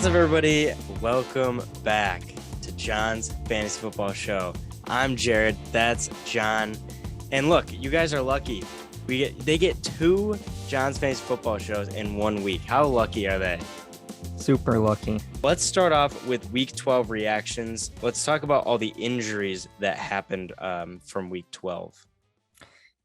What's up, everybody? Welcome back to John's Fantasy Football Show. I'm Jared. That's John. And look, you guys are lucky. They get two John's Fantasy Football shows in 1 week. How lucky are they? Super lucky. Let's start off with Week 12 reactions. Let's talk about all the injuries that happened from Week 12.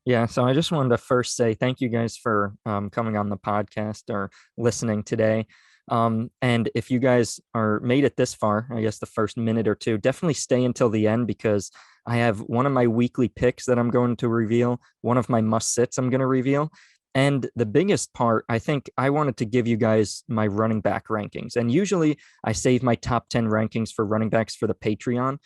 Yeah, so I just wanted to first say thank you guys for coming on the podcast or listening today. And if you guys are made it this far, I guess the first minute or two, definitely stay until the end because I have one of my weekly picks that I'm going to reveal, one of my must sits I'm going to reveal. And the biggest part, I think I wanted to give you guys my running back rankings. And usually I save my top 10 rankings for running backs for the Patreon,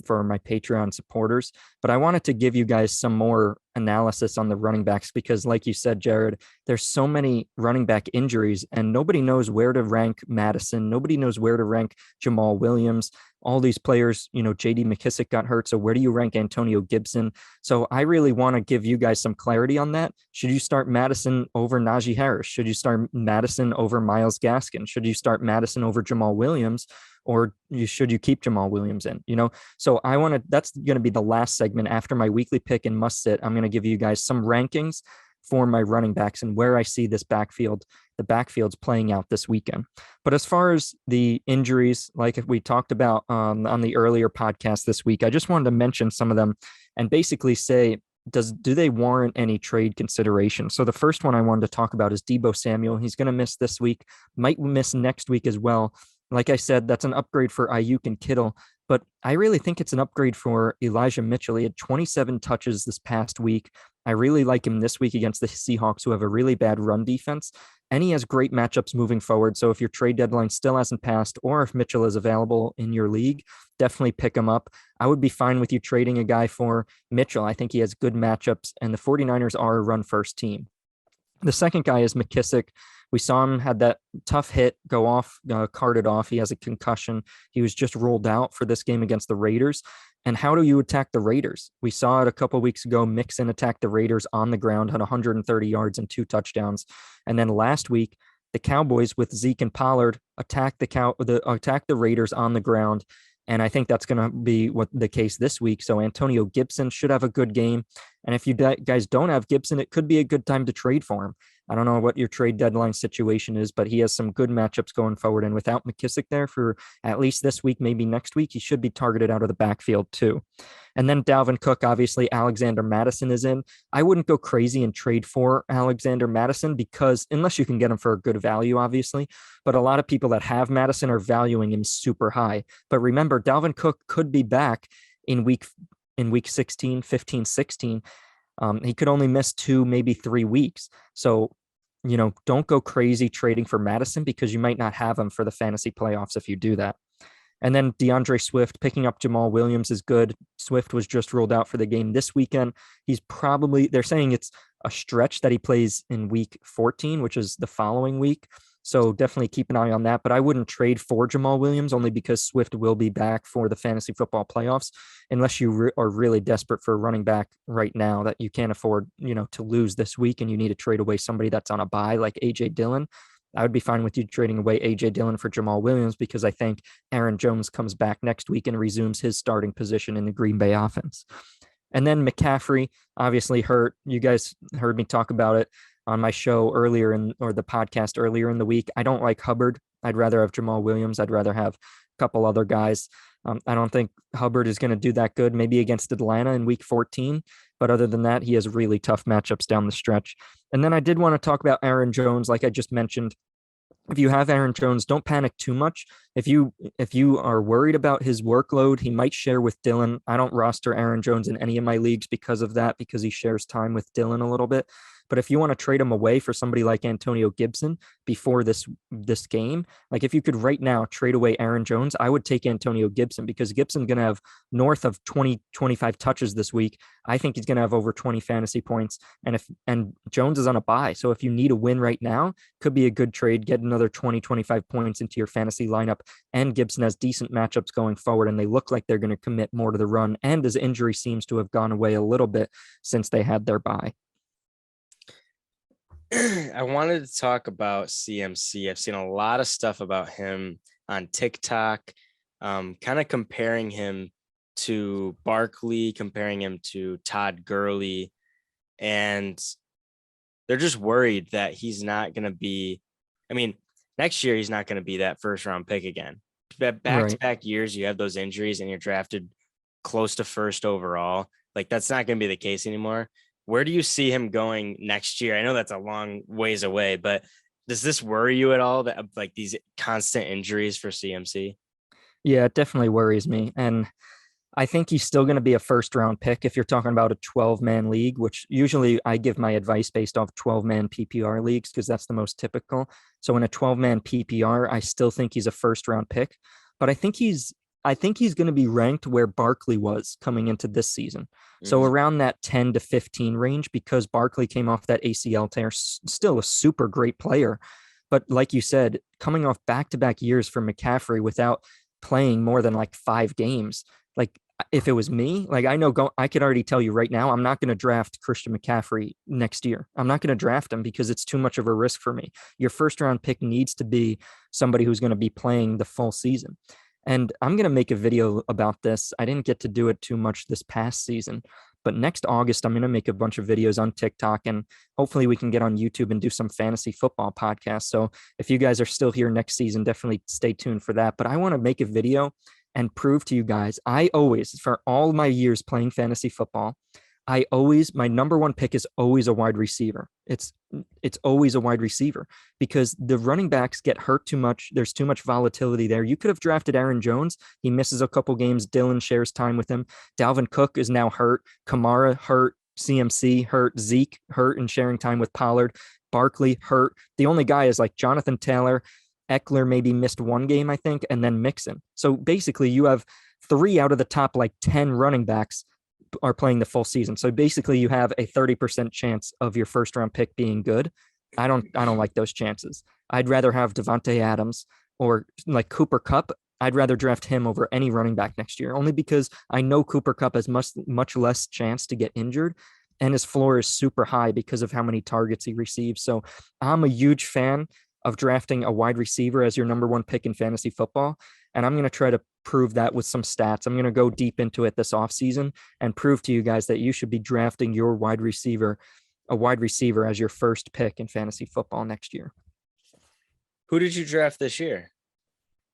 for my Patreon supporters. But I wanted to give you guys some more analysis on the running backs because, like you said, Jared, there's so many running back injuries and nobody knows where to rank Madison. Nobody knows where to rank Jamal Williams. All these players, J.D. McKissic got hurt. So where do you rank Antonio Gibson? So I really want to give you guys some clarity on that. Should you start Madison over Najee Harris? Should you start Madison over Myles Gaskin? Should you start Madison over Jamal Williams? Or should you keep Jamal Williams in? So that's going to be the last segment after my weekly pick and must sit. I'm going to give you guys some rankings for my running backs and where I see the backfield's playing out this weekend. But as far as the injuries, like we talked about on the earlier podcast this week, I just wanted to mention some of them and basically say, do they warrant any trade consideration? So the first one I wanted to talk about is Deebo Samuel. He's going to miss this week, might miss next week as well. Like I said, that's an upgrade for Ayuk and Kittle, but I really think it's an upgrade for Elijah Mitchell. He had 27 touches this past week. I really like him this week against the Seahawks, who have a really bad run defense, and he has great matchups moving forward. So if your trade deadline still hasn't passed, or if Mitchell is available in your league, definitely pick him up. I would be fine with you trading a guy for Mitchell. I think he has good matchups, and the 49ers are a run-first team. The second guy is McKissic. We saw him had that tough hit go off, carted off. He has a concussion. He was just rolled out for this game against the Raiders. And how do you attack the Raiders? We saw it a couple of weeks ago. Mixon attacked the Raiders on the ground, had 130 yards and 2 touchdowns. And then last week, the Cowboys with Zeke and Pollard attacked the Raiders on the ground. And I think that's going to be the case this week. So Antonio Gibson should have a good game. And if you guys don't have Gibson, it could be a good time to trade for him. I don't know what your trade deadline situation is, but he has some good matchups going forward. And without McKissic there for at least this week, maybe next week, he should be targeted out of the backfield too. And then Dalvin Cook, obviously Alexander Mattison is in. I wouldn't go crazy and trade for Alexander Mattison because unless you can get him for a good value, obviously, but a lot of people that have Mattison are valuing him super high. But remember, Dalvin Cook could be back in week 16, 15, 16. He could only miss 2, maybe 3 weeks. So, don't go crazy trading for Madison because you might not have him for the fantasy playoffs if you do that. And then DeAndre Swift picking up Jamal Williams is good. Swift was just ruled out for the game this weekend. They're saying it's a stretch that he plays in week 14, which is the following week. So definitely keep an eye on that. But I wouldn't trade for Jamal Williams only because Swift will be back for the fantasy football playoffs, unless you are really desperate for a running back right now that you can't afford, to lose this week and you need to trade away somebody that's on a bye like A.J. Dillon. I would be fine with you trading away A.J. Dillon for Jamal Williams because I think Aaron Jones comes back next week and resumes his starting position in the Green Bay offense. And then McCaffrey, obviously hurt. You guys heard me talk about it on my show the podcast earlier in the week. I don't like Hubbard. I'd rather have Jamal Williams. I'd rather have a couple other guys. I don't think Hubbard is going to do that good, maybe against Atlanta in week 14. But other than that, he has really tough matchups down the stretch. And then I did want to talk about Aaron Jones, like I just mentioned. If you have Aaron Jones, don't panic too much. If you are worried about his workload, he might share with Dylan. I don't roster Aaron Jones in any of my leagues because of that, because he shares time with Dylan a little bit. But if you want to trade him away for somebody like Antonio Gibson before this game, like if you could right now trade away Aaron Jones, I would take Antonio Gibson because Gibson's going to have north of 20, 25 touches this week. I think he's going to have over 20 fantasy points. And Jones is on a bye. So if you need a win right now, could be a good trade. Get another 20, 25 points into your fantasy lineup. And Gibson has decent matchups going forward, and they look like they're going to commit more to the run. And his injury seems to have gone away a little bit since they had their bye. I wanted to talk about CMC. I've seen a lot of stuff about him on TikTok, kind of comparing him to Barkley, comparing him to Todd Gurley, and they're just worried that he's not going to be. I mean, next year he's not going to be that first round pick again. Back to Right. back years, you have those injuries and you're drafted close to first overall. Like that's not going to be the case anymore. Where do you see him going next year? I know that's a long ways away, but does this worry you at all that like these constant injuries for CMC? Yeah, it definitely worries me. And I think he's still going to be a first round pick if you're talking about a 12-man league, which usually I give my advice based off 12-man PPR leagues because that's the most typical. So in a 12-man PPR, I still think he's a first round pick, but I think he's going to be ranked where Barkley was coming into this season. So Mm-hmm. around that 10 to 15 range because Barkley came off that ACL tear, still a super great player. But like you said, coming off back-to-back years for McCaffrey without playing more than like 5 games, like if it was me, like I could already tell you right now, I'm not going to draft Christian McCaffrey next year. I'm not going to draft him because it's too much of a risk for me. Your first round pick needs to be somebody who's going to be playing the full season. And I'm going to make a video about this. I didn't get to do it too much this past season, but next August, I'm going to make a bunch of videos on TikTok and hopefully we can get on YouTube and do some fantasy football podcasts. So if you guys are still here next season, definitely stay tuned for that. But I want to make a video and prove to you guys, I always, for all my years playing fantasy football, my number one pick is always a wide receiver. It's always a wide receiver because the running backs get hurt too much. There's too much volatility there. You could have drafted Aaron Jones. He misses a couple games. Dylan shares time with him. Dalvin Cook is now hurt. Kamara hurt. CMC hurt. Zeke hurt and sharing time with Pollard. Barkley hurt. The only guy is like Jonathan Taylor. Eckler maybe missed one game, I think, and then Mixon. So basically, you have 3 out of the top like 10 running backs are playing the full season. So basically you have a 30% chance of your first round pick being good. I don't like those chances. I'd rather have Devontae Adams or like Cooper Kupp. I'd rather draft him over any running back next year, only because I know Cooper Kupp has much less chance to get injured and his floor is super high because of how many targets he receives. So I'm a huge fan of drafting a wide receiver as your number one pick in fantasy football. And I'm going to try to prove that with some stats. I'm going to go deep into it this offseason and prove to you guys that you should be drafting a wide receiver as your first pick in fantasy football next year. Who did you draft this year?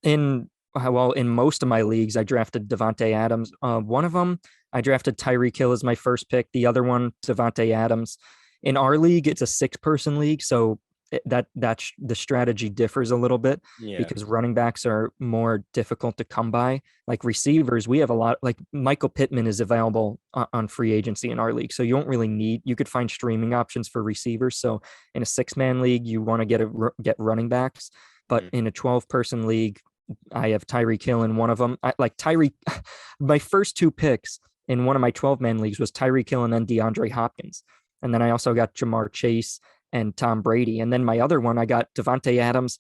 In most of my leagues, I drafted Devontae Adams. One of them, I drafted Tyreek Hill as my first pick. The other one, Devontae Adams. In our league, it's a 6-person league, so that the strategy differs a little bit Yeah. because running backs are more difficult to come by. Like receivers, we have a lot. Like Michael Pittman is available on free agency in our league, so you don't really need. You could find streaming options for receivers. So in a 6-man league, you want to get running backs, but in a 12-person league, I have Tyreek Hill in one of them. My first 2 picks in one of my 12-man leagues was Tyreek Hill and then DeAndre Hopkins, and then I also got Jamar Chase and Tom Brady. And then my other one, I got Devontae Adams.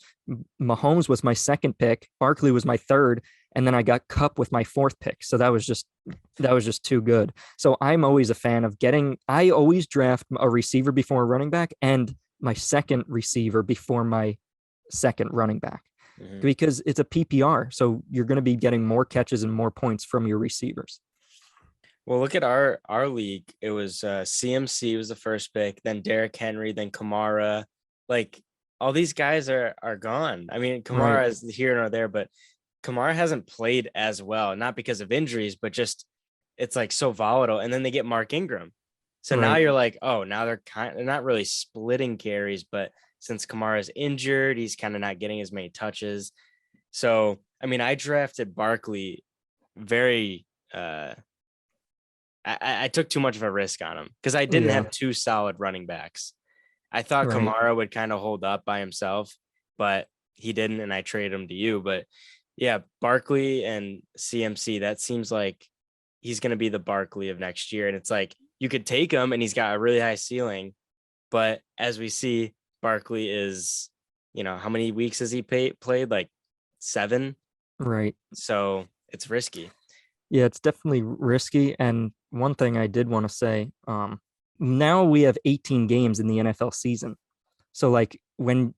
Mahomes was my second pick. Barkley was my third. And then I got Kupp with my 4th pick. So that was just too good. So I'm always a fan of I always draft a receiver before a running back and my second receiver before my second running back Mm-hmm. because it's a PPR. So you're going to be getting more catches and more points from your receivers. Well, look at our league. It was CMC was the first pick, then Derrick Henry, then Kamara. Like all these guys are gone. I mean, Right. Kamara is here nor there, but Kamara hasn't played as well, not because of injuries, but just it's like so volatile. And then they get Mark Ingram. So now Right. you're like, oh, now they're not really splitting carries, but since Kamara's injured, he's kind of not getting as many touches. So I mean, I drafted Barkley very I took too much of a risk on him because I didn't Yeah. have 2 solid running backs. I thought Right. Kamara would kind of hold up by himself, but he didn't, and I traded him to you. But yeah, Barkley and CMC, that seems like he's going to be the Barkley of next year. And it's like you could take him, and he's got a really high ceiling. But as we see, Barkley is, how many weeks has he played? Like 7. Right. So it's risky. Yeah, it's definitely risky. And one thing I did want to say, now we have 18 games in the NFL season. So like when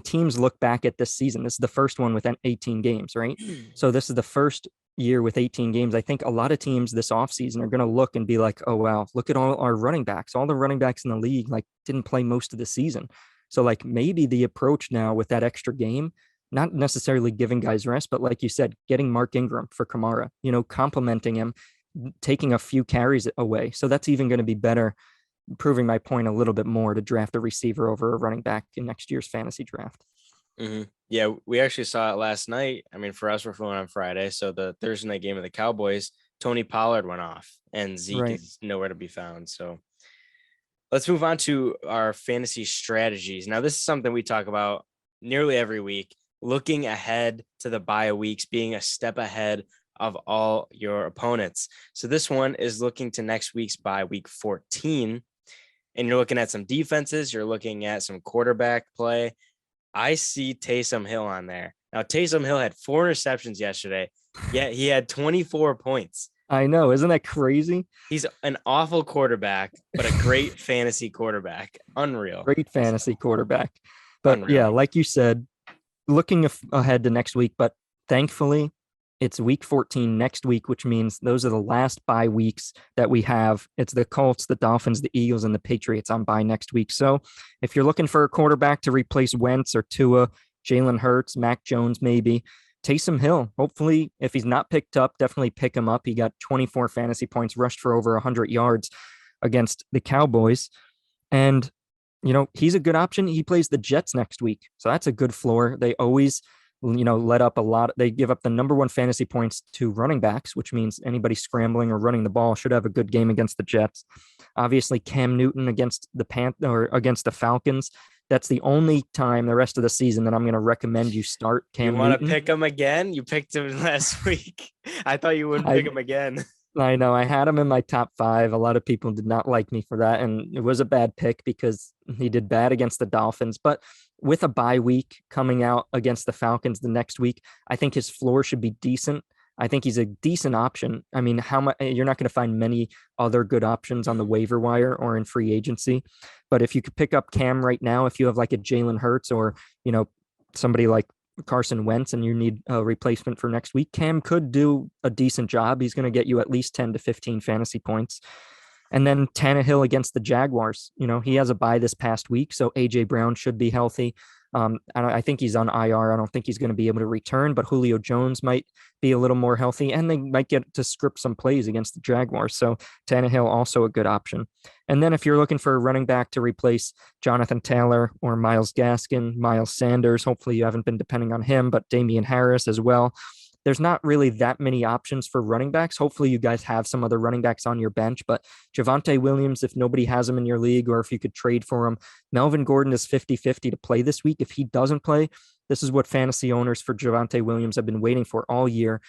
teams look back at this season, this is the first one with 18 games, right? So this is the first year with 18 games. I think a lot of teams this offseason are going to look and be like, oh, wow, look at all our running backs. All the running backs in the league like didn't play most of the season. So like maybe the approach now with that extra game, not necessarily giving guys rest, but like you said, getting Mark Ingram for Kamara, complimenting him, taking a few carries away. So that's even going to be better, proving my point a little bit more to draft a receiver over a running back in next year's fantasy draft. Mm-hmm. Yeah, we actually saw it last night. I mean, for us, we're filming on Friday. So the Thursday night game of the Cowboys, Tony Pollard went off and Zeke Right. is nowhere to be found. So let's move on to our fantasy strategies. Now, this is something we talk about nearly every week, looking ahead to the bye weeks, being a step ahead of all your opponents. So this one is looking to next week's bye, week 14. And you're looking at some defenses. You're looking at some quarterback play. I see Taysom Hill on there. Now, Taysom Hill had 4 interceptions yesterday, yet he had 24 points. I know. Isn't that crazy? He's an awful quarterback, but a great fantasy quarterback. Unreal. Great fantasy quarterback. But Unreal. yeah, like you said, looking ahead to next week, but thankfully it's week 14 next week, which means those are the last bye weeks that we have. It's the Colts, the Dolphins, the Eagles, and the Patriots on bye next week. So if you're looking for a quarterback to replace Wentz or Tua, Jalen Hurts, Mac Jones, maybe Taysom Hill, hopefully, if he's not picked up, definitely pick him up. He got 24 fantasy points, rushed for over 100 yards against the Cowboys. And he's a good option. He plays the Jets next week. So that's a good floor. They always, let up a lot. They give up the number 1 fantasy points to running backs, which means anybody scrambling or running the ball should have a good game against the Jets. Obviously, Cam Newton against against the Falcons. That's the only time the rest of the season that I'm going to recommend you start Cam Newton. You want to pick him again? You picked him last week. I thought you wouldn't pick him again. I know. I had him in my top 5. A lot of people did not like me for that. And it was a bad pick because he did bad against the Dolphins. But with a bye week coming out against the Falcons the next week, I think his floor should be decent. I think he's a decent option. I mean, how much you're not going to find many other good options on the waiver wire or in free agency. But if you could pick up Cam right now, if you have like a Jalen Hurts or, somebody like Carson Wentz and you need a replacement for next week, Cam could do a decent job. He's going to get you at least 10 to 15 fantasy points. And then Tannehill against the Jaguars. He has a bye this past week, so AJ Brown should be healthy. I think he's on IR. I don't think he's going to be able to return, but Julio Jones might be a little more healthy, and they might get to script some plays against the Jaguars. So Tannehill also a good option. And then if you're looking for a running back to replace Jonathan Taylor or Myles Gaskin, Miles Sanders, hopefully you haven't been depending on him, but Damian Harris as well. There's not really that many options for running backs. Hopefully you guys have some other running backs on your bench, but Javonte Williams, if nobody has him in your league or if you could trade for him, Melvin Gordon is 50-50 to play this week. If he doesn't play, this is what fantasy owners for Javonte Williams have been waiting for all year.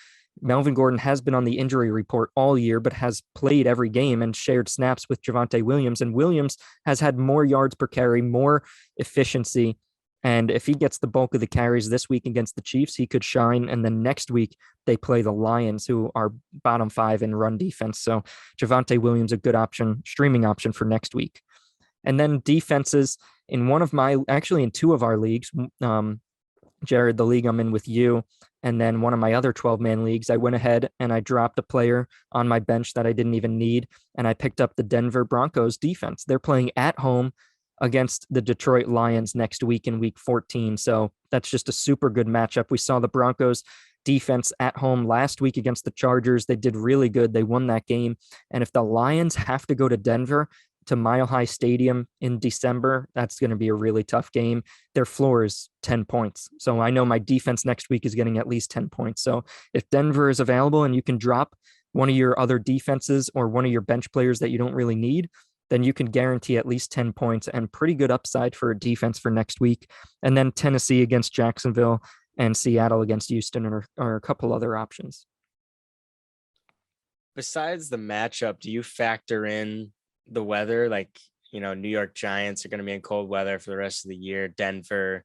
Melvin Gordon has been on the injury report all year, but has played every game and shared snaps with Javonte Williams. And Williams has had more yards per carry, more efficiency. And if he gets the bulk of the carries this week against the Chiefs, he could shine. And then next week, they play the Lions, who are bottom 5 in run defense. So Javonte Williams, a good option, streaming option for next week. And then defenses in in 2 of our leagues, Jared, the league I'm in with you, and then one of my other 12-man leagues, I went ahead and I dropped a player on my bench that I didn't even need. And I picked up the Denver Broncos defense. They're playing at home against the Detroit Lions next week in week 14. So that's just a super good matchup. We saw the Broncos defense at home last week against the Chargers. They did really good. They won that game. And if the Lions have to go to Denver, to Mile High Stadium in December, that's going to be a really tough game. Their floor is 10 points. So I know my defense next week is getting at least 10 points. So if Denver is available and you can drop one of your other defenses or one of your bench players that you don't really need, then you can guarantee at least 10 points and pretty good upside for a defense for next week. And then Tennessee against Jacksonville and Seattle against Houston are a couple other options. Besides the matchup, do you factor in the weather? Like, New York Giants are going to be in cold weather for the rest of the year. Denver.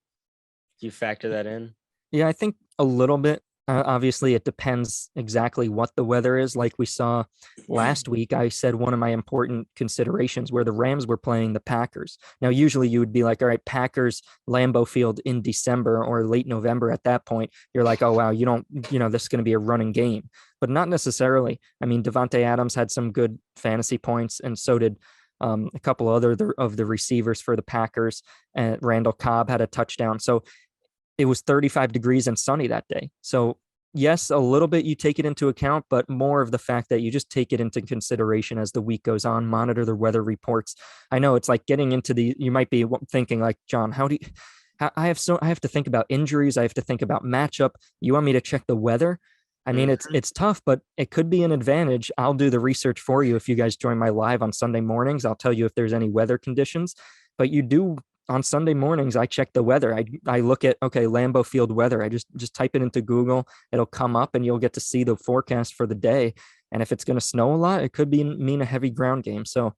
Do you factor that in? Yeah, I think a little bit. Obviously, it depends exactly what the weather is. Like we saw last week, I said one of my important considerations where the Rams were playing the Packers. Now, usually you would be like, all right, Packers, Lambeau Field in December or late November at that point. You're like, oh, wow, this is going to be a running game. But not necessarily. I mean, Devontae Adams had some good fantasy points, and so did a couple other of the receivers for the Packers. And Randall Cobb had a touchdown. So it was 35 degrees and sunny that day. So yes, a little bit you take it into account, but more of the fact that you just take it into consideration as the week goes on, monitor the weather reports. I know it's like getting into you might be thinking like, John, I have to think about injuries. I have to think about matchup. You want me to check the weather? I mean, it's tough, but it could be an advantage. I'll do the research for you. If you guys join my live on Sunday mornings, I'll tell you if there's any weather conditions, but you do on Sunday mornings, I check the weather. I look at, okay, Lambeau Field weather. I just type it into Google. It'll come up and you'll get to see the forecast for the day. And if it's going to snow a lot, it could mean a heavy ground game. So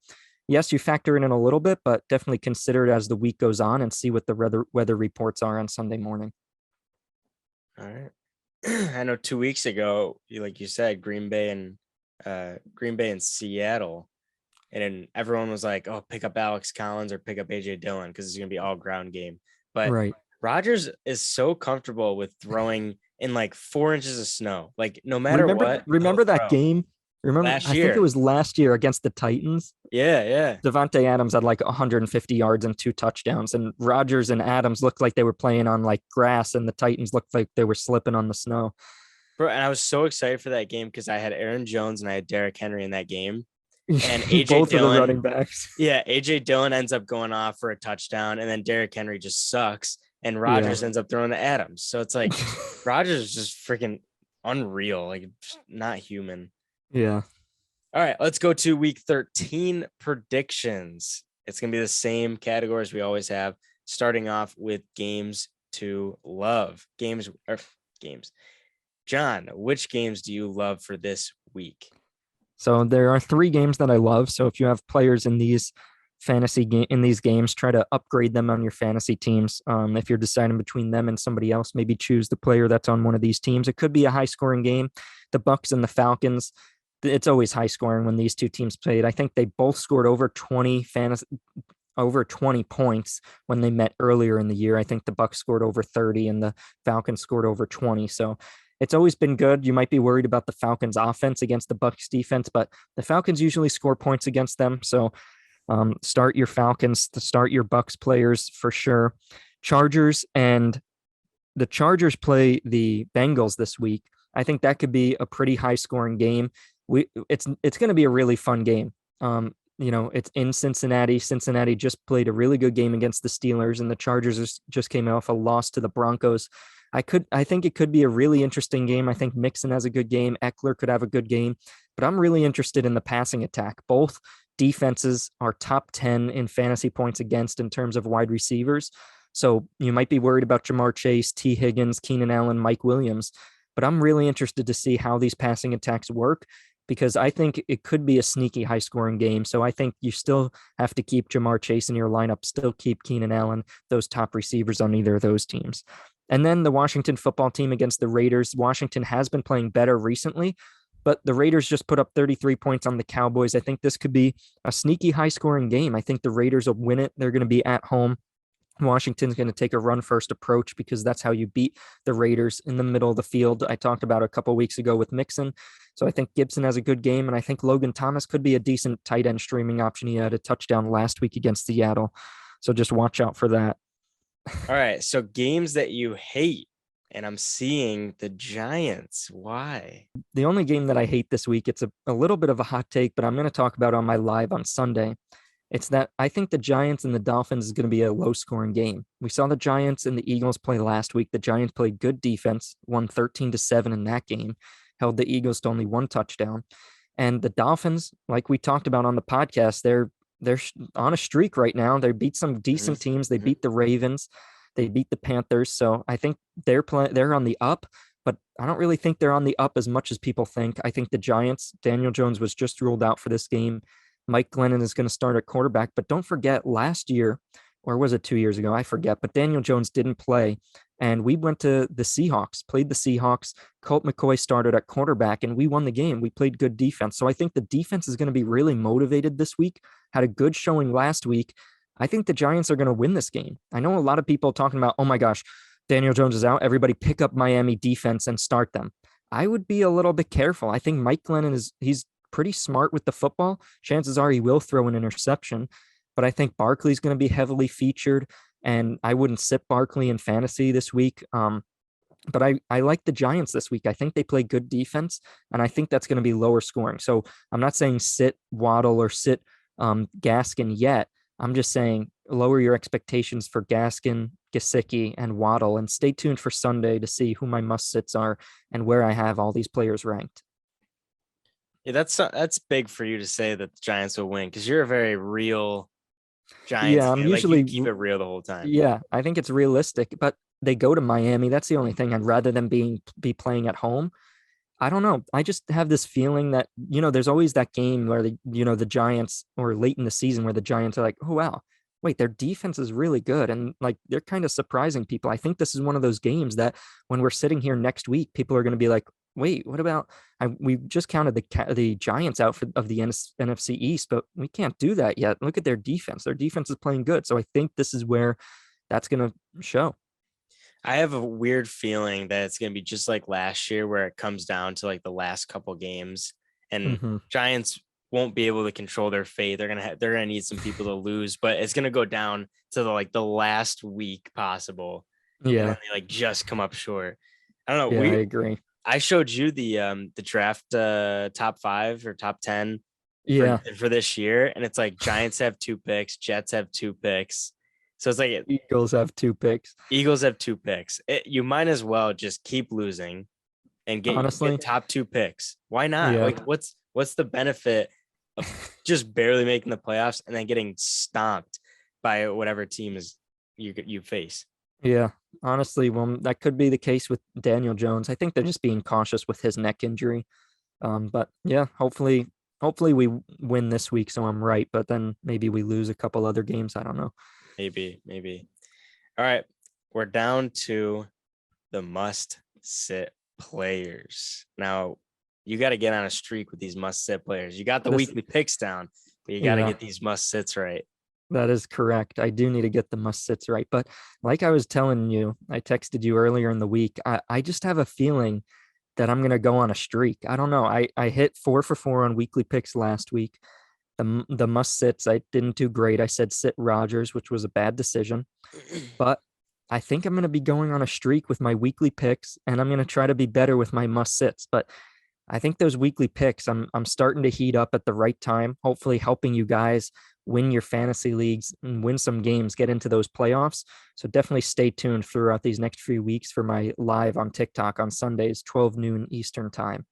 yes, you factor it in a little bit, but definitely consider it as the week goes on and see what the weather reports are on Sunday morning. All right. I know 2 weeks ago, like you said, Green Bay and Seattle. And then everyone was like, oh, pick up Alex Collins or pick up AJ Dillon because it's going to be all ground game. But right. Rodgers is so comfortable with throwing in like 4 inches of snow. Like no matter what. Remember that game? I think it was last year against the Titans. Yeah. Devontae Adams had like 150 yards and 2 touchdowns. And Rodgers and Adams looked like they were playing on like grass, and the Titans looked like they were slipping on the snow. Bro, and I was so excited for that game because I had Aaron Jones and I had Derrick Henry in that game. And AJ Dillon, running backs. Yeah, AJ Dillon ends up going off for a touchdown, and then Derrick Henry just sucks, and Rodgers ends up throwing to Adams. So it's like Rodgers is just freaking unreal, like not human. Yeah. All right, let's go to week 13 predictions. It's gonna be the same categories we always have, starting off with games to love. Games. John, which games do you love for this week? So there are 3 games that I love. So if you have players in these games, try to upgrade them on your fantasy teams. If you're deciding between them and somebody else, maybe choose the player that's on one of these teams. It could be a high scoring game. The Bucs and the Falcons, it's always high scoring when these two teams played. I think they both scored over 20 points when they met earlier in the year. I think the Bucs scored over 30 and the Falcons scored over 20. So it's always been good. You might be worried about the Falcons offense against the Bucs defense, but the Falcons usually score points against them. So start your Falcons, start your Bucs players for sure. Chargers play the Bengals this week. I think that could be a pretty high scoring game. It's going to be a really fun game. It's in Cincinnati. Cincinnati just played a really good game against the Steelers, and the Chargers just came off a loss to the Broncos. I think it could be a really interesting game. I think Mixon has a good game. Eckler could have a good game, but I'm really interested in the passing attack. Both defenses are top 10 in fantasy points against in terms of wide receivers. So you might be worried about Jamar Chase, T. Higgins, Keenan Allen, Mike Williams, but I'm really interested to see how these passing attacks work, because I think it could be a sneaky high scoring game. So I think you still have to keep Jamar Chase in your lineup, still keep Keenan Allen, those top receivers on either of those teams. And then the Washington football team against the Raiders. Washington has been playing better recently, but the Raiders just put up 33 points on the Cowboys. I think this could be a sneaky high scoring game. I think the Raiders will win it. They're going to be at home. Washington's going to take a run first approach because that's how you beat the Raiders in the middle of the field. I talked about a couple weeks ago with Mixon. So I think Gibson has a good game, and I think Logan Thomas could be a decent tight end streaming option. He had a touchdown last week against Seattle. So just watch out for that. All right. So games that you hate, and I'm seeing the Giants. Why? The only game that I hate this week, it's a little bit of a hot take, but I'm going to talk about on my live on Sunday. It's that I think the Giants and the Dolphins is going to be a low-scoring game. We saw the Giants and the Eagles play last week. The Giants played good defense, won 13-7 in that game, held the Eagles to only 1 touchdown. And the Dolphins, like we talked about on the podcast, they're on a streak right now. They beat some decent teams. They beat the Ravens. They beat the Panthers. So I think they're on the up, but I don't really think they're on the up as much as people think. I think the Giants, Daniel Jones was just ruled out for this game. Mike Glennon is going to start at quarterback, but don't forget last year, or was it 2 years ago? I forget, but Daniel Jones didn't play, And we went to the Seahawks, played the Seahawks. Colt McCoy started at quarterback, and we won the game. We played good defense. So I think the defense is going to be really motivated this week. Had a good showing last week. I think the Giants are going to win this game. I know a lot of people talking about, oh my gosh, Daniel Jones is out. Everybody pick up Miami defense and start them. I would be a little bit careful. I think Mike Glennon he's pretty smart with the football. Chances are he will throw an interception, but I think Barkley's going to be heavily featured, and I wouldn't sit Barkley in fantasy this week. But I like the Giants this week. I think they play good defense, and I think that's going to be lower scoring. So I'm not saying sit Waddle or sit Gaskin yet. I'm just saying lower your expectations for Gaskin, Gesicki, and Waddle, and stay tuned for Sunday to see who my must-sits are and where I have all these players ranked. Yeah, that's big for you to say that the Giants will win because you're a very real Giants. Yeah, I'm fan. usually you keep it real the whole time. Yeah, I think it's realistic, but they go to Miami. That's the only thing. And rather than be playing at home, I don't know. I just have this feeling that, there's always that game where the Giants, or late in the season where the Giants are like, oh, wow, wait, their defense is really good. And like, they're kind of surprising people. I think this is one of those games that when we're sitting here next week, people are going to be like, wait, what about, we just counted the Giants out of the NFC East, but we can't do that yet. Look at their defense. Their defense is playing good. So I think this is where that's going to show. I have a weird feeling that it's going to be just like last year where it comes down to like the last couple games and Giants won't be able to control their fate. They're going to need some people to lose, but it's going to go down to the last week possible. Yeah. And they just come up short. I don't know. Yeah, I agree. I showed you the draft top 5 or top 10 for this year. And it's like Giants have 2 picks, Jets have 2 picks. So it's like Eagles have 2 picks. You might as well just keep losing and get top 2 picks. Why not? Yeah. Like what's the benefit of just barely making the playoffs and then getting stomped by whatever team is you face? Yeah, honestly, well, that could be the case with Daniel Jones. I think they're just being cautious with his neck injury. But yeah, hopefully we win this week, so I'm right. But then maybe we lose a couple other games. I don't know. Maybe. All right, we're down to the must-sit players. Now, you got to get on a streak with these must-sit players. You got the weekly picks down, but you got to get these must-sits right. That is correct. I do need to get the must-sits right. But like I was telling you, I texted you earlier in the week, I just have a feeling that I'm going to go on a streak. I don't know. I hit 4 for 4 on weekly picks last week. The must-sits, I didn't do great. I said sit Rodgers, which was a bad decision. But I think I'm going to be going on a streak with my weekly picks, and I'm going to try to be better with my must-sits. But I think those weekly picks, I'm starting to heat up at the right time, hopefully helping you guys win your fantasy leagues and win some games, get into those playoffs. So definitely stay tuned throughout these next few weeks for my live on TikTok on Sundays, 12 noon Eastern time.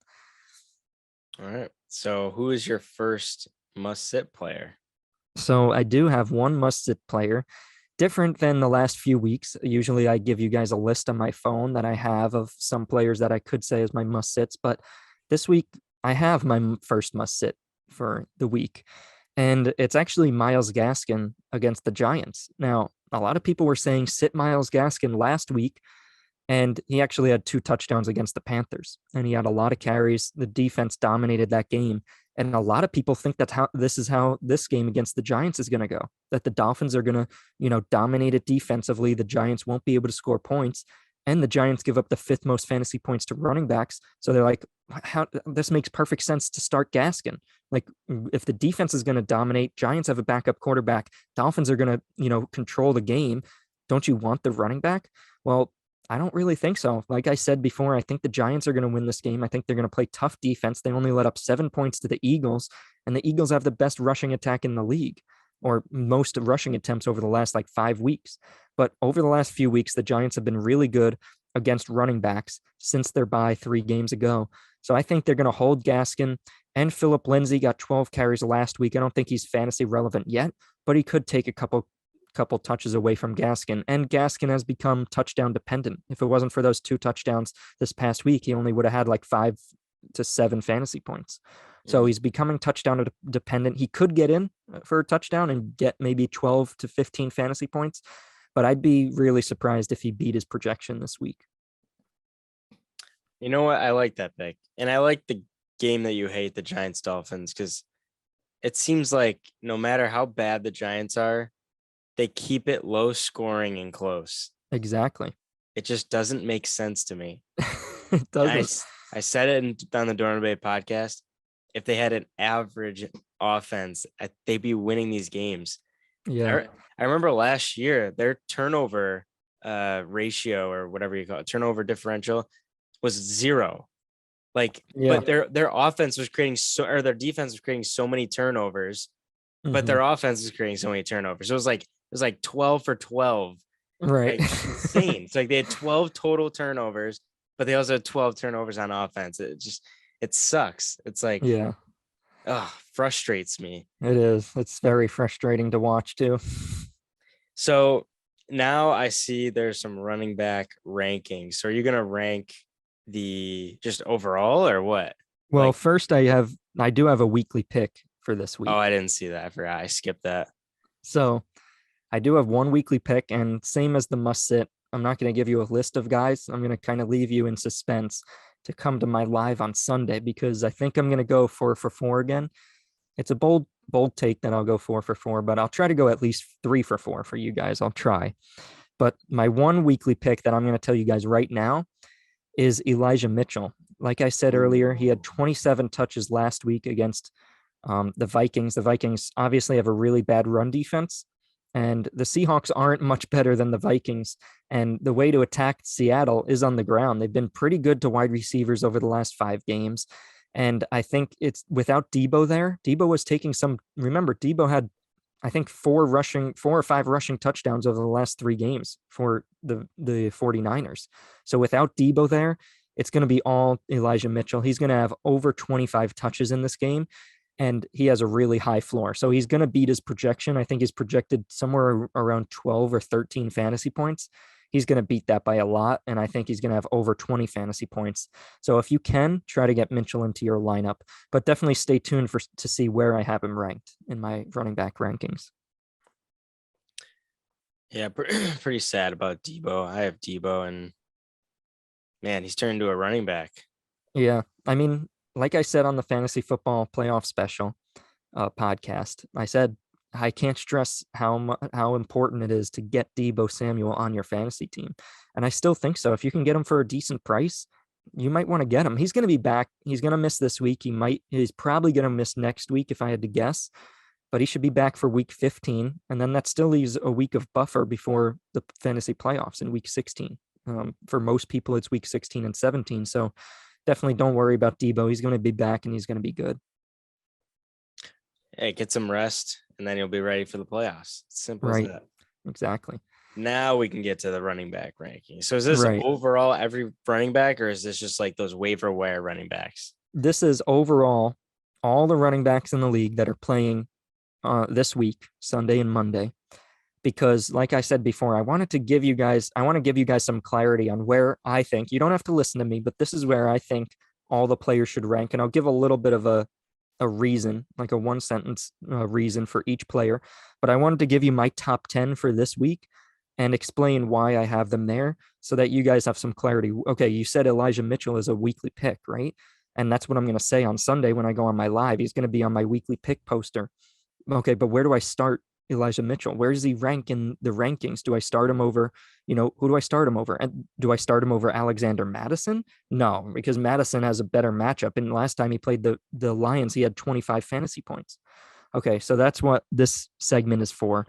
All right. So who is your first must-sit player? So I do have one must-sit player, different than the last few weeks. Usually I give you guys a list on my phone that I have of some players that I could say is my must-sits, but this week I have my first must-sit for the week. And it's actually Myles Gaskin against the Giants. Now, a lot of people were saying sit Myles Gaskin last week, and he actually had 2 touchdowns against the Panthers, and he had a lot of carries. The defense dominated that game. And a lot of people think that this is how this game against the Giants is going to go, that the Dolphins are going to, dominate it defensively. The Giants won't be able to score points. And the Giants give up the 5th most fantasy points to running backs. So they're like, how this makes perfect sense to start Gaskin. Like, if the defense is going to dominate, Giants have a backup quarterback, Dolphins are going to, control the game. Don't you want the running back? Well, I don't really think so. Like I said before, I think the Giants are going to win this game. I think they're going to play tough defense. They only let up 7 points to the Eagles, and the Eagles have the best rushing attack in the league, or most rushing attempts over the last 5 weeks. But over the last few weeks, the Giants have been really good against running backs since their bye 3 games ago. So I think they're going to hold Gaskin, and Phillip Lindsay got 12 carries last week. I don't think he's fantasy relevant yet, but he could take a couple touches away from Gaskin, and Gaskin has become touchdown dependent. If it wasn't for those 2 touchdowns this past week, he only would have had 5 to 7 fantasy points. So he's becoming touchdown dependent. He could get in for a touchdown and get maybe 12 to 15 fantasy points, but I'd be really surprised if he beat his projection this week. You know what? I like that pick. And I like the game that you hate, the Giants Dolphins, because it seems like no matter how bad the Giants are, they keep it low scoring and close. Exactly. It just doesn't make sense to me. It I, doesn't. I said it on the Dorn Bay podcast. If they had an average offense, they'd be winning these games. Yeah. I remember last year, their turnover ratio or whatever you call it, turnover differential was 0. Like, Yeah. but their offense was creating or their defense was creating so many turnovers, but Mhm. their offense is creating so many turnovers. So it was like 12 for 12. Right. Like insane. It's like they had 12 total turnovers, but they also had 12 turnovers on offense. It sucks. It's like, Yeah, frustrates me. it is. It's very frustrating to watch too. So now I see there's some running back rankings. So are you gonna rank the just overall or what? Well, Like, first I do have a weekly pick for this week. oh, I didn't see that. I forgot. I skipped that. So I do have one weekly pick, and same as the must sit, I'm not going to give you a list of guys. I'm going to kind of leave you in suspense to come to my live on Sunday, because I think I'm going to go 4 for 4 again. It's a bold take that I'll go 4 for 4, but I'll try to go at least 3 for 4 for you guys. I'll try. But my one weekly pick that I'm going to tell you guys right now is Elijah Mitchell. Like I said earlier, he had 27 touches last week against the Vikings. The Vikings obviously have a really bad run defense, and the Seahawks aren't much better than the Vikings. And the way to attack Seattle is on the ground. They've been pretty good to wide receivers over the last 5 games. And I think it's without Debo there. Debo was taking remember, Debo had, I think, 4 or 5 rushing touchdowns over the last 3 games for the 49ers. So without Debo there, it's going to be all Elijah Mitchell. He's going to have over 25 touches in this game, and he has a really high floor. So he's going to beat his projection. I think he's projected somewhere around 12 or 13 fantasy points. He's going to beat that by a lot, and I think he's going to have over 20 fantasy points. So if you can, try to get Mitchell into your lineup, but definitely stay tuned to see where I have him ranked in my running back rankings. Yeah, pretty sad about Debo. I have Debo, and man, he's turned into a running back. Yeah, I mean, like I said on the Fantasy Football Playoff Special podcast, I said I can't stress how important it is to get Debo Samuel on your fantasy team, and I still think so. If you can get him for a decent price, you might want to get him. He's going to be back. He's going to miss this week. He's probably going to miss next week if I had to guess, but he should be back for week 15, and then that still leaves a week of buffer before the fantasy playoffs in week 16. For most people, it's week 16 and 17. So definitely don't worry about Debo. He's going to be back, and he's going to be good. Hey, get some rest, and then you'll be ready for the playoffs. Simple as that. Exactly. Now we can get to the running back ranking. So is this Right. overall every running back, or is this just like those waiver wire running backs? This is overall all the running backs in the league that are playing this week, Sunday and Monday. Because like I said before, I want to give you guys some clarity on where I think, you don't have to listen to me, but this is where I think all the players should rank. And I'll give a little bit of a reason, like a 1-sentence reason for each player. But I wanted to give you my top 10 for this week and explain why I have them there so that you guys have some clarity. Okay, you said Elijah Mitchell is a weekly pick, right? And that's what I'm going to say on Sunday when I go on my live. He's going to be on my weekly pick poster. Okay, but where do I start Elijah Mitchell? Where does he rank in the rankings? Do I start him over, who do I start him over? And do I start him over Alexander Madison? No, because Madison has a better matchup. And last time he played the Lions, he had 25 fantasy points. Okay, so that's what this segment is for.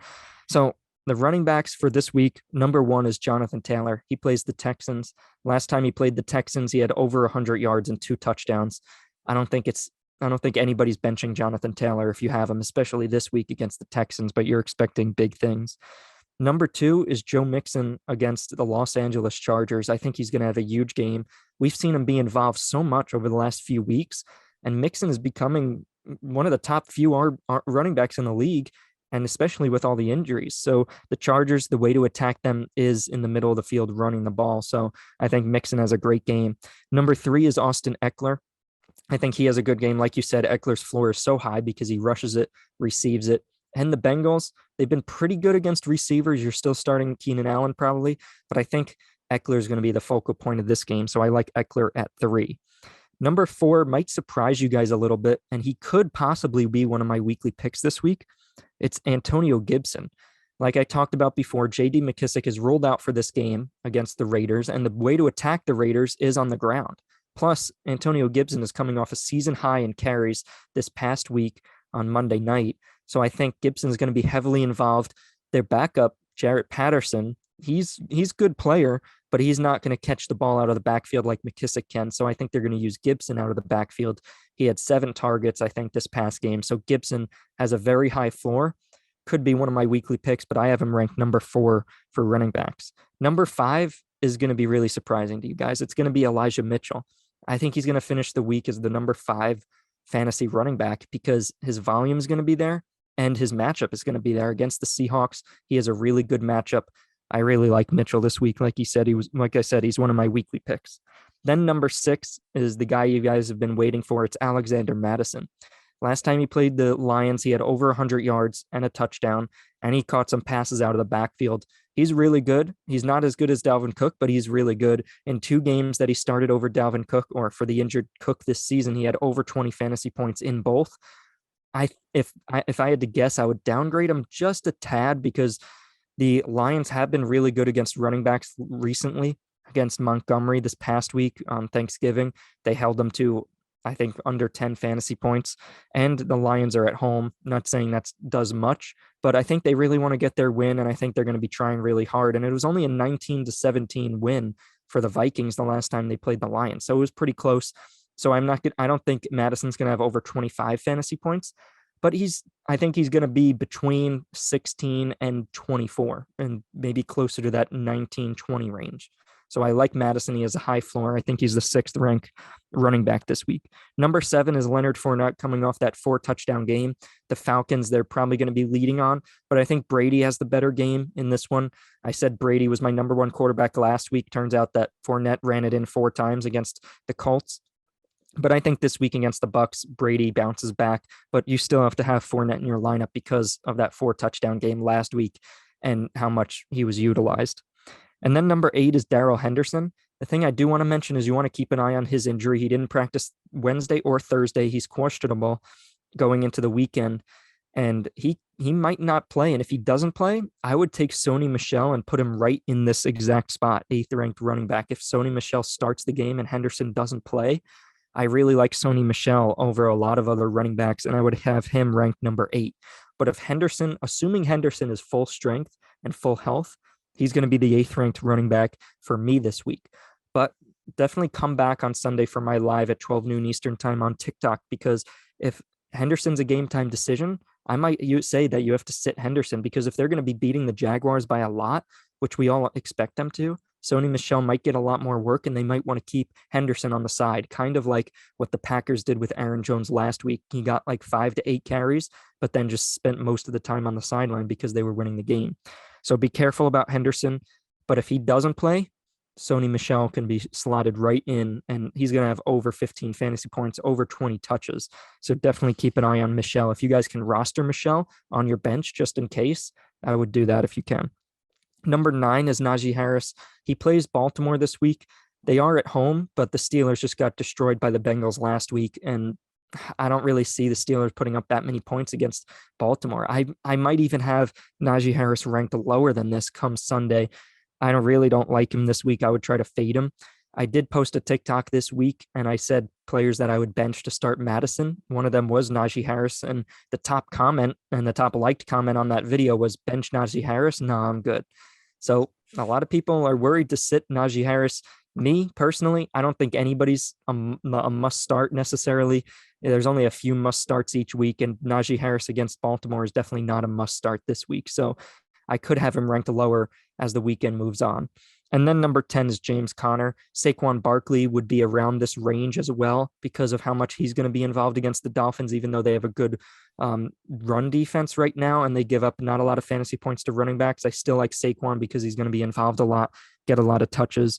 So the running backs for this week, number 1 is Jonathan Taylor. He plays the Texans. Last time he played the Texans, he had over 100 yards and 2 touchdowns. I don't think anybody's benching Jonathan Taylor if you have him, especially this week against the Texans, but you're expecting big things. Number 2 is Joe Mixon against the Los Angeles Chargers. I think he's going to have a huge game. We've seen him be involved so much over the last few weeks, and Mixon is becoming one of the top few running backs in the league, and especially with all the injuries. So the Chargers, the way to attack them is in the middle of the field running the ball. So I think Mixon has a great game. Number 3 is Austin Eckler. I think he has a good game. Like you said, Eckler's floor is so high because he rushes it, receives it, And the Bengals, they've been pretty good against receivers. You're still starting Keenan Allen probably, but I think Eckler is going to be the focal point of this game. So I like Eckler at 3. Number 4 might surprise you guys a little bit, and he could possibly be one of my weekly picks this week. It's Antonio Gibson. Like I talked about before, J.D. McKissic is ruled out for this game against the Raiders, and the way to attack the Raiders is on the ground. Plus, Antonio Gibson is coming off a season high in carries this past week on Monday night. So I think Gibson is going to be heavily involved. Their backup, Jarrett Patterson, he's a good player, but he's not going to catch the ball out of the backfield like McKissic can. So I think they're going to use Gibson out of the backfield. He had 7 targets, I think, this past game. So Gibson has a very high floor. Could be one of my weekly picks, but I have him ranked number 4 for running backs. Number 5 is going to be really surprising to you guys. It's going to be Elijah Mitchell. I think he's going to finish the week as the number 5 fantasy running back because his volume is going to be there and his matchup is going to be there against the Seahawks. He has a really good matchup. I really like Mitchell this week. Like I said, he's one of my weekly picks. Then number 6 is the guy you guys have been waiting for. It's Alexander Mattison. Last time he played the Lions, he had over 100 yards and a touchdown, and he caught some passes out of the backfield. He's really good. He's not as good as Dalvin Cook, but he's really good. In 2 games that he started over Dalvin Cook, or for the injured Cook this season, he had over 20 fantasy points in both. If I had to guess, I would downgrade him just a tad because the Lions have been really good against running backs recently. Against Montgomery this past week on Thanksgiving, they held them to, I think, under 10 fantasy points, and the Lions are at home. Not saying that does much, but I think they really want to get their win, and I think they're going to be trying really hard. And it was only a 19-17 win for the Vikings the last time they played the Lions, so it was pretty close. So I don't think Madison's going to have over 25 fantasy points, but I think he's going to be between 16 and 24, and maybe closer to that 19-20 range. So I like Madison. He has a high floor. I think he's the 6th ranked running back this week. Number 7 is Leonard Fournette coming off that 4 touchdown game. The Falcons, they're probably going to be leading on, but I think Brady has the better game in this one. I said Brady was my number 1 quarterback last week. Turns out that Fournette ran it in 4 times against the Colts. But I think this week against the Bucs, Brady bounces back, but you still have to have Fournette in your lineup because of that 4 touchdown game last week and how much he was utilized. And then number 8 is Darrell Henderson. The thing I do want to mention is you want to keep an eye on his injury. He didn't practice Wednesday or Thursday. He's questionable going into the weekend, and he might not play. And if he doesn't play, I would take Sony Michel and put him right in this exact spot, 8th ranked running back. If Sony Michel starts the game and Henderson doesn't play, I really like Sony Michel over a lot of other running backs, and I would have him ranked number 8. But if assuming Henderson is full strength and full health, he's going to be the 8th ranked running back for me this week. But definitely come back on Sunday for my live at 12 noon Eastern time on TikTok, because if Henderson's a game time decision, I might say that you have to sit Henderson, because if they're going to be beating the Jaguars by a lot, which we all expect them to, Sony Michel might get a lot more work, and they might want to keep Henderson on the side, kind of like what the Packers did with Aaron Jones last week. He got like 5 to 8 carries, but then just spent most of the time on the sideline because they were winning the game. So be careful about Henderson. But if he doesn't play, Sony Michel can be slotted right in, and he's going to have over 15 fantasy points, over 20 touches. So definitely keep an eye on Michel. If you guys can roster Michel on your bench just in case, I would do that if you can. Number 9 is Najee Harris. He plays Baltimore this week. They are at home, but the Steelers just got destroyed by the Bengals last week, and I don't really see the Steelers putting up that many points against Baltimore. I might even have Najee Harris ranked lower than this come Sunday. I really don't like him this week. I would try to fade him. I did post a TikTok this week, and I said players that I would bench to start Madison. One of them was Najee Harris, and the top comment and the top liked comment on that video was bench Najee Harris. No, I'm good. So a lot of people are worried to sit Najee Harris. Me personally, I don't think anybody's a must start necessarily. There's only a few must starts each week, and Najee Harris against Baltimore is definitely not a must start this week. So I could have him ranked lower as the weekend moves on. And then number 10 is James Conner. Saquon Barkley would be around this range as well because of how much he's going to be involved against the Dolphins, even though they have a good run defense right now and they give up not a lot of fantasy points to running backs. I still like Saquon because he's going to be involved a lot, get a lot of touches.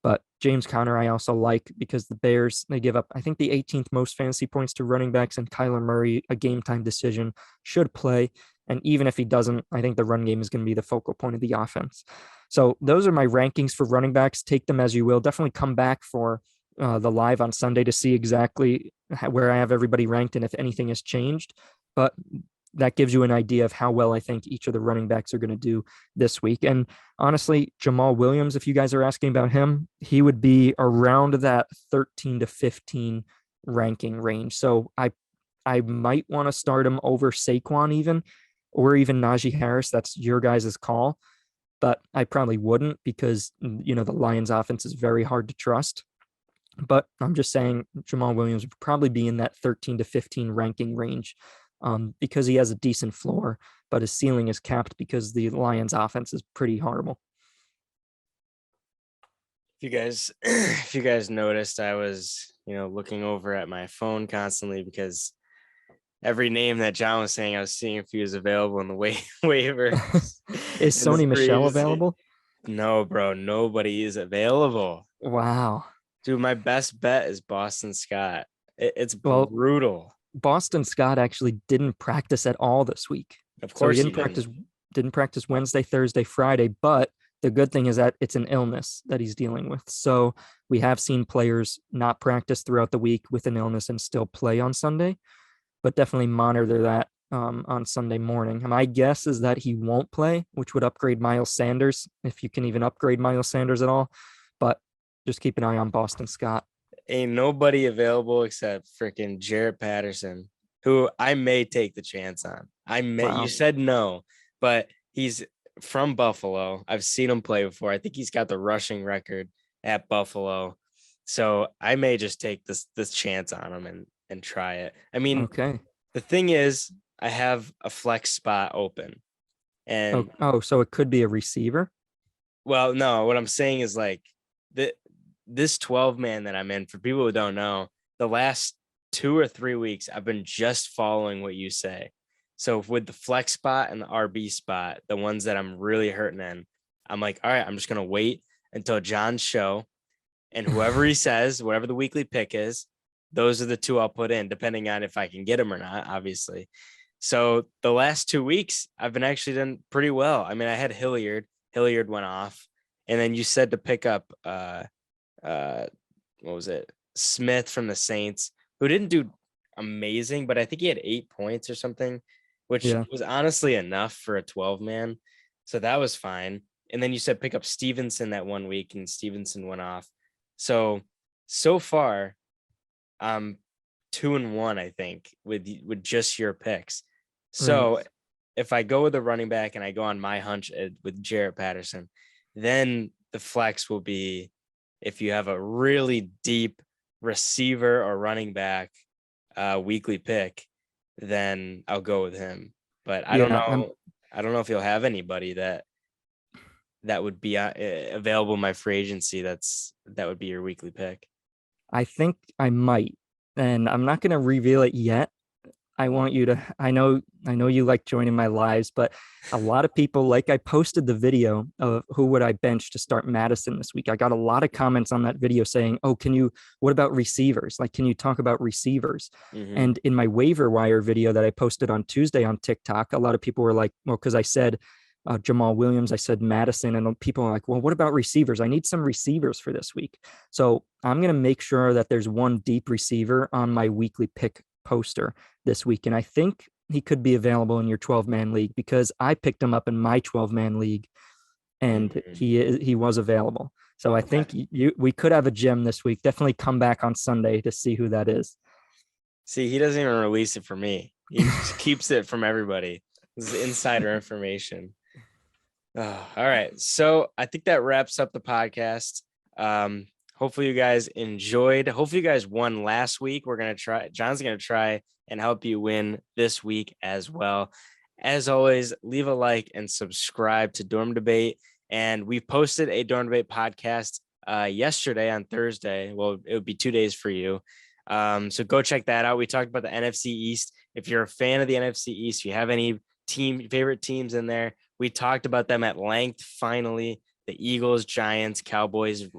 But James Conner, I also like because the Bears, they give up, I think, the 18th most fantasy points to running backs, and Kyler Murray, a game time decision, should play. And even if he doesn't, I think the run game is going to be the focal point of the offense. So those are my rankings for running backs. Take them as you will. Definitely come back for the live on Sunday to see exactly where I have everybody ranked and if anything has changed. But that gives you an idea of how well I think each of the running backs are going to do this week. And honestly, Jamal Williams, if you guys are asking about him, he would be around that 13 to 15 ranking range. So I might want to start him over Saquon even, or even Najee Harris. That's your guys' call. But I probably wouldn't because, the Lions offense is very hard to trust. But I'm just saying Jamal Williams would probably be in that 13 to 15 ranking range because he has a decent floor, but his ceiling is capped because the Lions offense is pretty horrible. If you guys noticed, I was, looking over at my phone constantly because every name that John was saying, I was seeing if he was available in the waiver. Is Sony Michel available? No, bro, nobody is available. Wow. Dude, my best bet is Boston Scott. It's brutal. Boston Scott actually didn't practice at all this week. Of course, so he didn't practice Wednesday, Thursday, Friday, but the good thing is that it's an illness that he's dealing with. So we have seen players not practice throughout the week with an illness and still play on Sunday, but definitely monitor that on Sunday morning. My guess is that he won't play, which would upgrade Miles Sanders, if you can even upgrade Miles Sanders at all. But just keep an eye on Boston Scott. Ain't nobody available except freaking Jarrett Patterson, who I may take the chance on. Wow. You said no, but he's from Buffalo. I've seen him play before. I think he's got the rushing record at Buffalo. So I may just take this chance on him and try it. I mean, okay. The thing is, I have a flex spot open. And so it could be a receiver? Well, no, what I'm saying is like this 12-man that I'm in, for people who don't know, the last 2 or 3 weeks, I've been just following what you say. So with the flex spot and the RB spot, the ones that I'm really hurting in, I'm like, all right, I'm just going to wait until John's show. And whoever he says, whatever the weekly pick is, those are the two I'll put in, depending on if I can get them or not, obviously. So the last 2 weeks, I've been actually done pretty well. I mean, I had Hilliard. Hilliard went off. And then you said to pick up what was it? Smith from the Saints, who didn't do amazing, but I think he had 8 points or something, which was honestly enough for a 12-man. So that was fine. And then you said pick up Stevenson that 1 week, and Stevenson went off. So far, I'm 2-1, I think, with just your picks. So if I go with a running back and I go on my hunch with Jarrett Patterson, then the flex will be if you have a really deep receiver or running back weekly pick, then I'll go with him. But I don't know. I don't know if you'll have anybody that would be available in my free agency. That would be your weekly pick. I think I might, and I'm not going to reveal it yet. I want you to, I know you like joining my lives, but a lot of people, like I posted the video of who would I bench to start Madison this week. I got a lot of comments on that video saying, oh, what about receivers? Like, can you talk about receivers? Mm-hmm. And in my waiver wire video that I posted on Tuesday on TikTok, a lot of people were like, well, because I said Jamal Williams, I said Madison, and people are like, well, what about receivers? I need some receivers for this week. So I'm going to make sure that there's one deep receiver on my weekly pick poster this week. And I think he could be available in your 12-man league because I picked him up in my 12-man league and he was available. So I think we could have a gem this week. Definitely come back on Sunday to see who that is. See, he doesn't even release it for me. He just keeps it from everybody. This is insider information. Oh, all right. So I think that wraps up the podcast. Hopefully you guys enjoyed. Hopefully you guys won last week. John's going to try and help you win this week as well. As always, leave a like and subscribe to Dorm Debate. And we posted a Dorm Debate podcast yesterday on Thursday. Well, it would be 2 days for you. So go check that out. We talked about the NFC East. If you're a fan of the NFC East, if you have any favorite teams in there, we talked about them at length. Finally, the Eagles, Giants, Cowboys,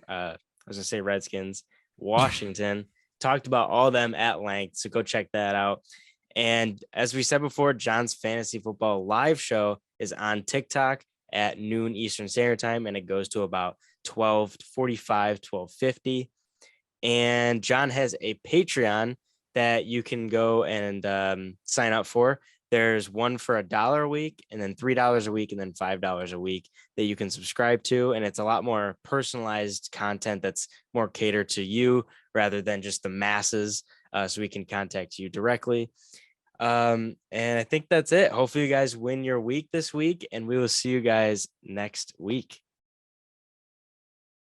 was gonna say Redskins, Washington. Talked about all them at length, so go check that out. And as we said before, John's Fantasy Football live show is on TikTok at noon Eastern Standard Time, and it goes to about 12:45, 12:50. And John has a Patreon that you can go and sign up for. There's one for $1 a week, and then $3 a week, and then $5 a week that you can subscribe to. And it's a lot more personalized content that's more catered to you rather than just the masses. So we can contact you directly. And I think that's it. Hopefully you guys win your week this week, and we will see you guys next week.